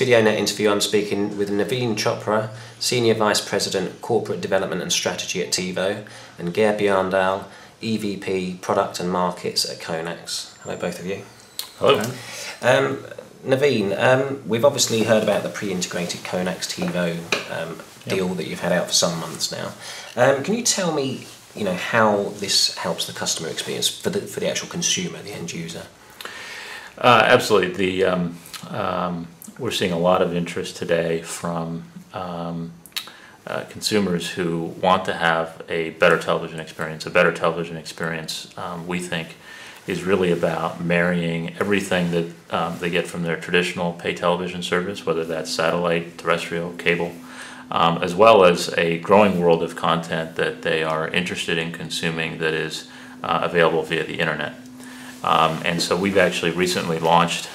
video net interview I'm speaking with Naveen Chopra, Senior Vice President Corporate Development and Strategy at Tivo, and Geir Bjarndal, EVP Product and Markets at Conax. Hello both of you. Hello. Naveen, we've obviously heard about the pre-integrated Conax Tivo deal that you've had out for some months now. Can you tell me, how this helps the customer experience for the actual consumer, the end user? Absolutely. We're seeing a lot of interest today from consumers who want to have a better television experience. A better television experience, we think, is really about marrying everything that they get from their traditional pay television service, whether that's satellite, terrestrial, cable, as well as a growing world of content that they are interested in consuming that is available via the internet. And so we've actually recently launched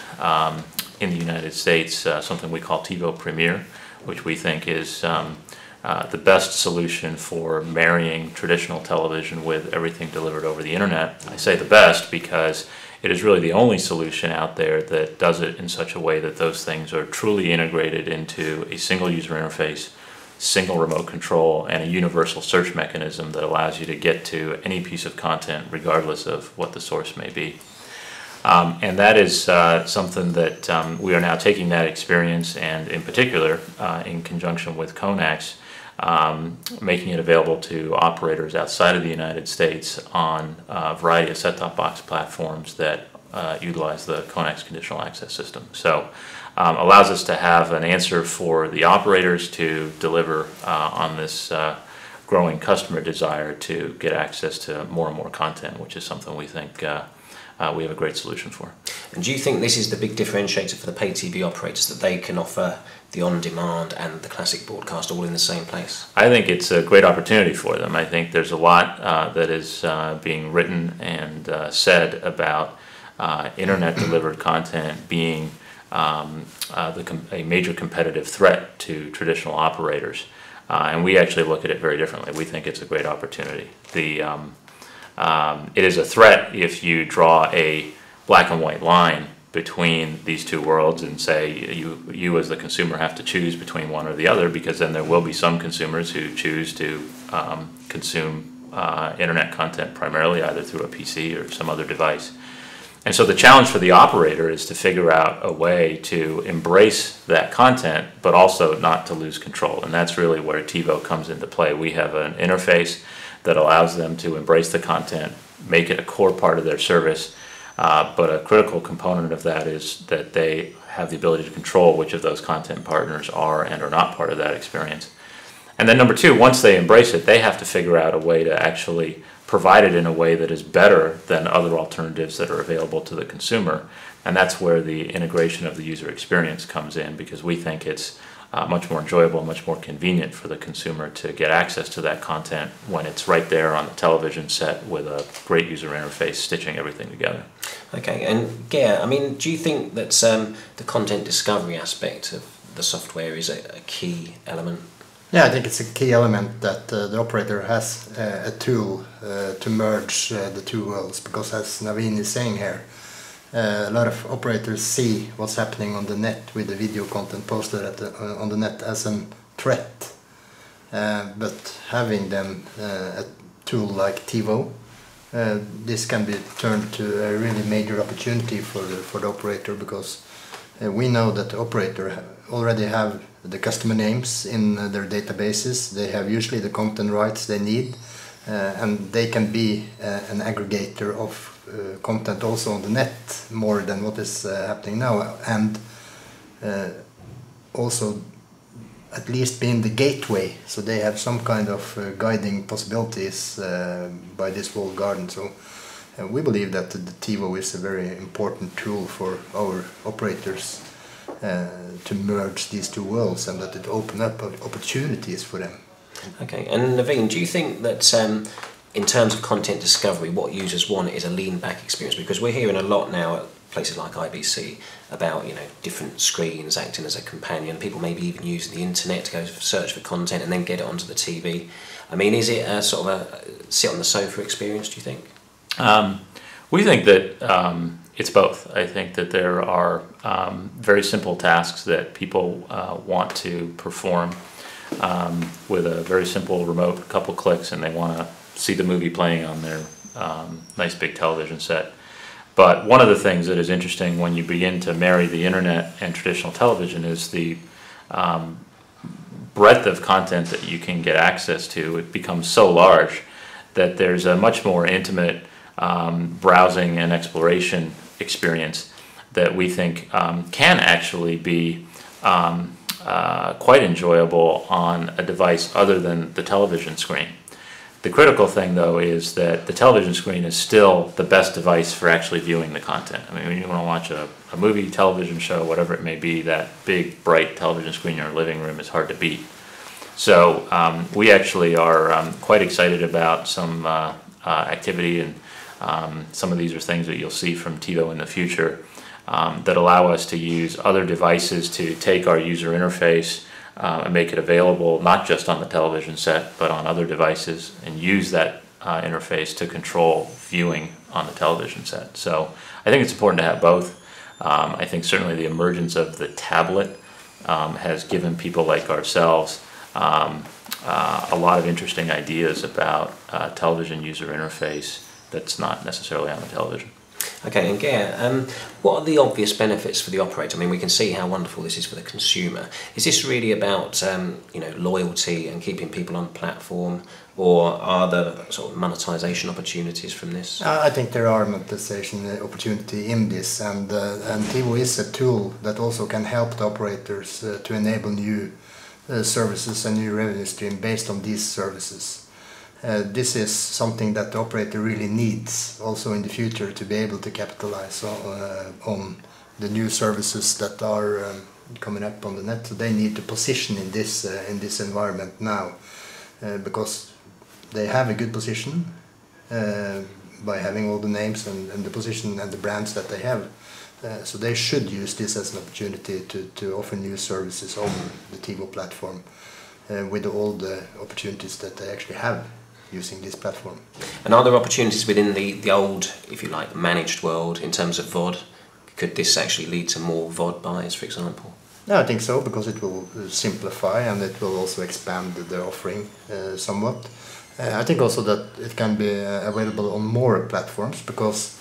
in the United States something we call Tivo Premier, which we think is the best solution for marrying traditional television with everything delivered over the internet. I say the best because it is really the only solution out there that does it in such a way that those things are truly integrated into a single user interface, single remote control, and a universal search mechanism that allows you to get to any piece of content regardless of what the source may be. And that is something that we are now taking that experience and in particular in conjunction with Conax making it available to operators outside of the United States on a variety of set-top box platforms that utilize the Conax conditional access system. So allows us to have an answer for the operators to deliver on this growing customer desire to get access to more and more content, which is something we think we have a great solution for. And do you think this is the big differentiator for the pay TV operators, that they can offer the on-demand and the classic broadcast all in the same place? I think it's a great opportunity for them. I think there's a lot that is being written and said about internet-delivered content being a major competitive threat to traditional operators. And we actually look at it very differently. We think it's a great opportunity. It is a threat if you draw a black and white line between these two worlds and say you as the consumer have to choose between one or the other, because then there will be some consumers who choose to consume internet content primarily either through a PC or some other device. And so the challenge for the operator is to figure out a way to embrace that content but also not to lose control, and that's really where Tivo comes into play. We have an interface that allows them to embrace the content, make it a core part of their service, but a critical component of that is that they have the ability to control which of those content partners are and are not part of that experience. And then number two, once they embrace it, they have to figure out a way to actually provide it in a way that is better than other alternatives that are available to the consumer. And that's where the integration of the user experience comes in, because we think it's much more enjoyable, much more convenient for the consumer to get access to that content when it's right there on the television set with a great user interface stitching everything together. Okay, and Geir, do you think that the content discovery aspect of the software is a key element? Yeah, I think it's a key element that the operator has a tool to merge the two worlds, because as Naveen is saying here, a lot of operators see what's happening on the net with the video content posted on the net as a threat, but having them a tool like Tivo, this can be turned to a really major opportunity for the operator, because we know that the operator already have the customer names in their databases. They have usually the content rights they need, and they can be an aggregator of content also on the net more than what is happening now, and also at least being the gateway, so they have some kind of guiding possibilities by this walled garden. So we believe that the Tivo is a very important tool for our operators to merge these two worlds, and that it opens up opportunities for them. Okay, and Naveen, do you think that in terms of content discovery, what users want is a lean-back experience? Because we're hearing a lot now at places like IBC about different screens acting as a companion. People maybe even using the internet to go search for content and then get it onto the TV. Is it a sort of a sit on the sofa experience, do you think? We think that it's both. I think that there are very simple tasks that people want to perform with a very simple remote, couple clicks, and they want to see the movie playing on their nice big television set. But one of the things that is interesting when you begin to marry the internet and traditional television is the breadth of content that you can get access to. It becomes so large that there's a much more intimate browsing and exploration experience that we think can actually be quite enjoyable on a device other than the television screen. The critical thing, though, is that the television screen is still the best device for actually viewing the content. I mean, when you want to watch a movie, television show, whatever it may be, that big, bright television screen in your living room is hard to beat. So we actually are quite excited about some activity, and some of these are things that you'll see from Tivo in the future that allow us to use other devices to take our user interface and make it available not just on the television set but on other devices, and use that interface to control viewing on the television set. So I think it's important to have both. I think certainly the emergence of the tablet has given people like ourselves a lot of interesting ideas about television user interface that's not necessarily on the television. Okay, and Geir, what are the obvious benefits for the operator? I mean, we can see how wonderful this is for the consumer. Is this really about loyalty and keeping people on the platform, or are there sort of monetization opportunities from this? I think there are monetization opportunity in this, and Tivo is a tool that also can help the operators to enable new services and new revenue stream based on these services. This is something that the operator really needs also in the future to be able to capitalize on the new services that are coming up on the net. So they need to position in this environment now, because they have a good position by having all the names and the position and the brands that they have. So they should use this as an opportunity to offer new services on the Tivo platform with all the opportunities that they actually have using this platform. And are there opportunities within the old, if you like, managed world in terms of VOD? Could this actually lead to more VOD buys, for example? No, I think so, because it will simplify and it will also expand the offering somewhat. I think also that it can be available on more platforms, because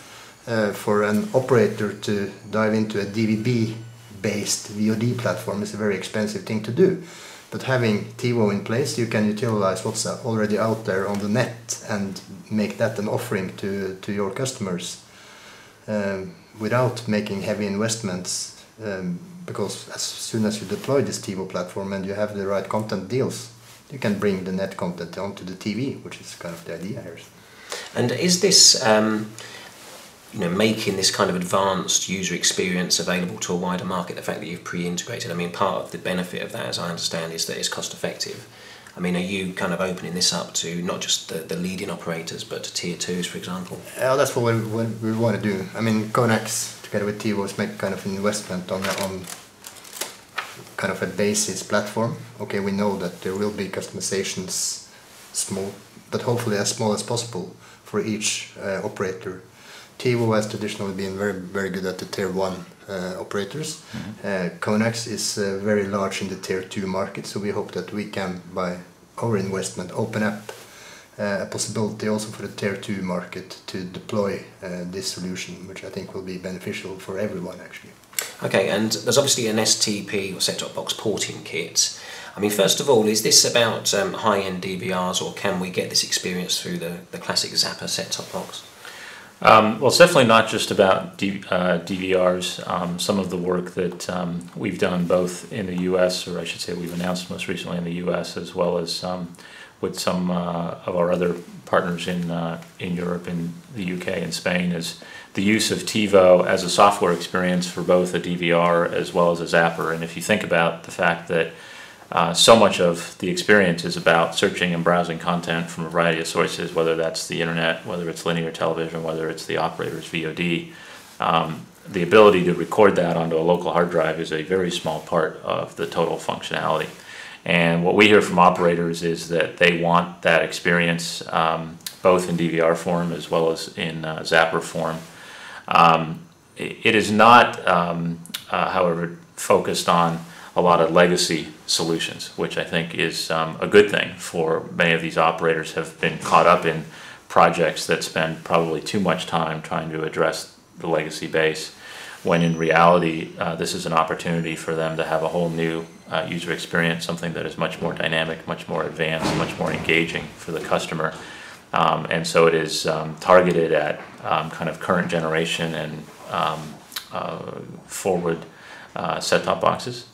for an operator to dive into a DVB-based VOD platform is a very expensive thing to do. But having Tivo in place, you can utilize what's already out there on the net and make that an offering to your customers without making heavy investments, because as soon as you deploy this Tivo platform and you have the right content deals, you can bring the net content onto the TV, which is kind of the idea here. And is this making this kind of advanced user experience available to a wider market, the fact that you've pre-integrated? I mean, part of the benefit of that, as I understand, is that it's cost effective. I mean, are you kind of opening this up to not just the leading operators, but to tier 2s, for example? Yeah, that's what we want to do. I mean, Conax, together with Tivo, is making kind of an investment on kind of a basis platform. Okay, we know that there will be customizations, small, but hopefully as small as possible for each operator. Tivo has traditionally been very, very good at the tier 1 operators. Conax is very large in the tier 2 market, so we hope that we can, by our investment, open up a possibility also for the tier 2 market to deploy this solution, which I think will be beneficial for everyone actually. Okay, and there's obviously an STP or set-top box porting kit. I mean, first of all, is this about high-end DVRs, or can we get this experience through the classic Zapper set-top box? Well, it's definitely not just about DVRs. Some of the work that we've done both in the US, or I should say we've announced most recently in the US, as well as with some of our other partners in Europe, in the UK and Spain, is the use of Tivo as a software experience for both a DVR as well as a Zapper. And if you think about the fact that so much of the experience is about searching and browsing content from a variety of sources, whether that's the internet, whether it's linear television, whether it's the operator's VOD. The ability to record that onto a local hard drive is a very small part of the total functionality. And what we hear from operators is that they want that experience both in DVR form as well as in Zapper form. it is not, however, focused on a lot of legacy solutions, which I think is a good thing for many of these operators have been caught up in projects that spend probably too much time trying to address the legacy base, when in reality this is an opportunity for them to have a whole new user experience, something that is much more dynamic, much more advanced, much more engaging for the customer. And so it is targeted at kind of current generation and forward set-top boxes,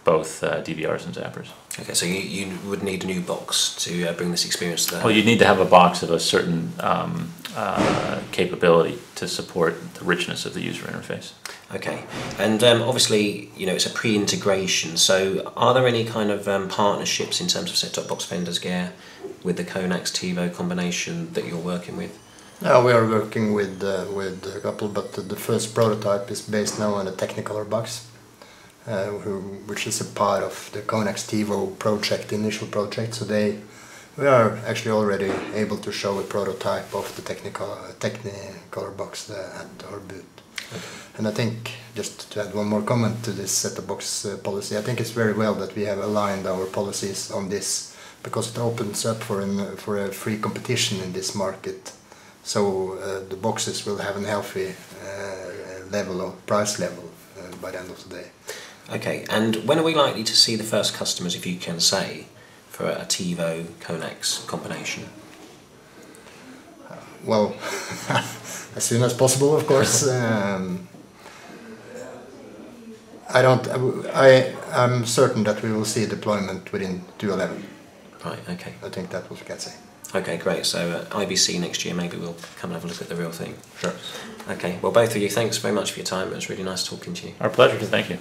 both DVRs and zappers. Okay, so you would need a new box to bring this experience to the home? Well, you'd need to have a box of a certain capability to support the richness of the user interface. Okay, and obviously, you know, it's a pre-integration, so are there any kind of partnerships in terms of set-top box vendors gear with the Conax Tivo combination that you're working with? No, we are working with a couple, but the first prototype is based now on a Technicolor box, which is a part of the Conax Tivo project, initial project. So we are actually already able to show a prototype of the Technicolor box at our booth. Okay. And I think, just to add one more comment to this set-top box policy, I think it's very well that we have aligned our policies on this, because it opens up for a free competition in this market. So the boxes will have a healthy price level by the end of the day. Okay, and when are we likely to see the first customers, if you can say, for a Tivo Conax combination? Well, as soon as possible, of course. I'm certain that we will see deployment within 2011. Right, okay. I think that's what we can say. Okay, great. So IBC next year, maybe we'll come and have a look at the real thing. Sure. Okay, well, both of you, thanks very much for your time. It was really nice talking to you. Our pleasure. Thank you.